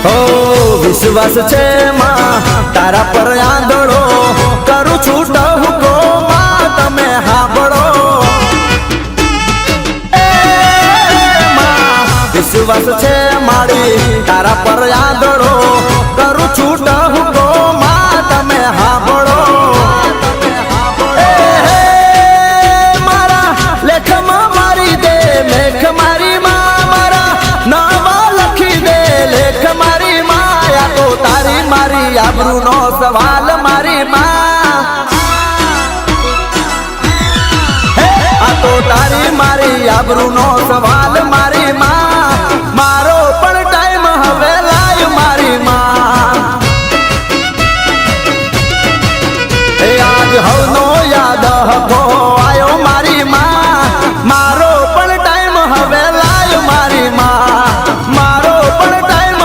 ઓ વિશ્વાસ છે માં તારા પર આંધળો કરું છું ટહુકો માં તમે હાંભળો વિશ્વાસ છે મારી તારા પર આંધળો કરું છું ટહુકો માં તમે હાંભળો મારા લેખમાં મારી દે મેઘ મારી માં મારા નાવા લખી દે લેખ મારી માં તો તારી મારી આબરૂનો સવાલ મારી માં આ તો તારી મારી આબરૂનો સવાલ